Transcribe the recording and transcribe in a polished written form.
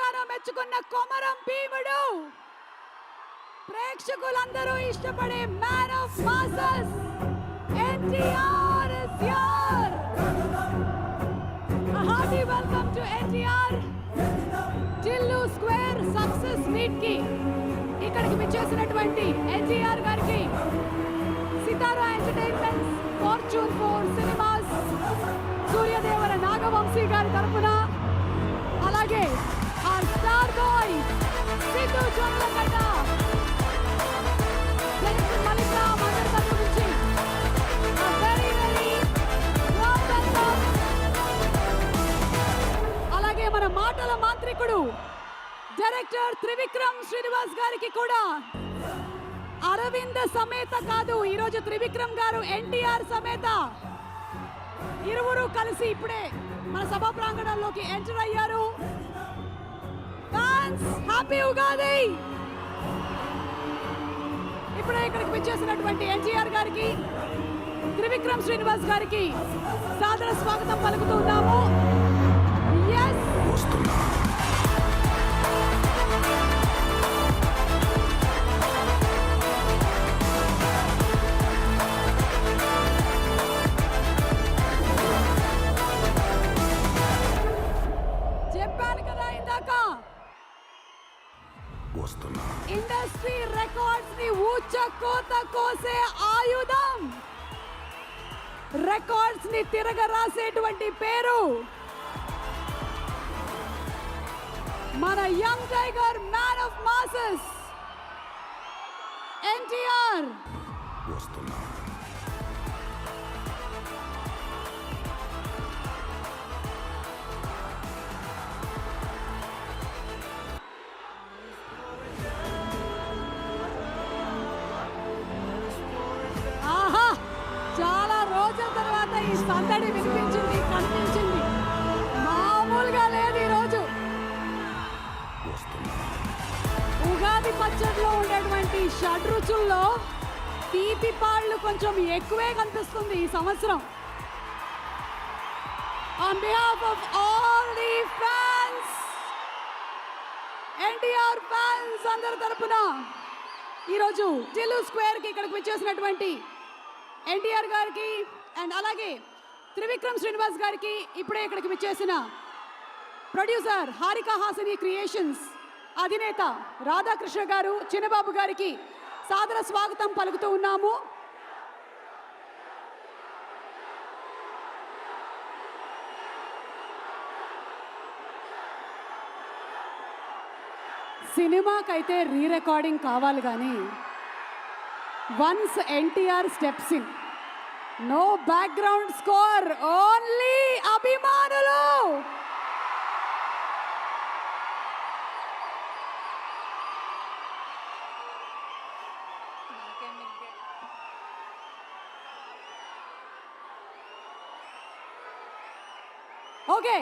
ఎంతగానో మెచ్చుకున్న కొమరం భీముడు, ప్రేక్షకులందరూ ఇష్టపడే man of masses NTR is here. A hearty welcome to NTR Tillu square success meet కి ఇక్కడికి విచ్చేసినటువంటి ఎన్టీఆర్ గారికి Sithara entertainments, fortune 4 cinemas, Suryadevara Nagavamsi గారి తరపున, అలాగే ఆ star boy Siddhu Jonnalagadda, director Mallik Ram అందరి తరపు నుంచి వెరీ వెల్కమ్. అలాగే మన మాటల మాంత్రికుడు డైరెక్టర్ త్రివిక్రమ్ శ్రీనివాస్ గారికి కూడా అరవింద సమేత కాదు, ఈరోజు త్రివిక్రమ్ గారు ఎన్టీఆర్ సమేత ఇరువురు కలిసి ఇప్పుడే మన సభా ప్రాంగణంలోకి ఎంటర్ అయ్యారు. Fans happy Ugadi. ఇప్పుడే ఇక్కడికి విచ్చేసినటువంటి ఎన్టీఆర్ గారికి, త్రివిక్రమ్ శ్రీనివాస్ గారికి సాదర స్వాగతం పలుకుతున్నాము. చెప్పాను కదా ఇందాక, ఇండస్ట్రీ రికార్డ్స్ ని ఊచకోత కోసే ఆయుధం, రికార్డ్స్ ని తిరగరాసేటువంటి పేరు మన young tiger man of masses NTR. ఆహా, చాలా రోజుల తర్వాత ఈ సందడి వినిపించింది, కనిపించింది. మామూలుగా లేదు ఈరోజు. ఉగాది పచ్చడిలో ఉండేటువంటి షడ్రుచుల్లో తీపి పాళ్ళు కొంచెం ఎక్కువే కనిపిస్తుంది ఈ సంవత్సరం. On behalf of all the fans, NTR fans అందరి తరపున ఈరోజు టిల్లు స్క్వేర్ కి ఇక్కడికి వచ్చేసినటువంటి ఎన్టీఆర్ గారికి అండ్ అలాగే త్రివిక్రమ్ శ్రీనివాస్ గారికి, ఇప్పుడే ఇక్కడికి విచ్చేసిన ప్రొడ్యూసర్ హారిక హాసిని క్రియేషన్స్ అధినేత రాధాకృష్ణ గారు, చిన్నబాబు గారికి సాదర స్వాగతం పలుకుతూ ఉన్నాము. సినిమాకైతే రీ రికార్డింగ్ కావాలి కానీ once NTR steps in, no background score, only అభిమానులు. ఓకే,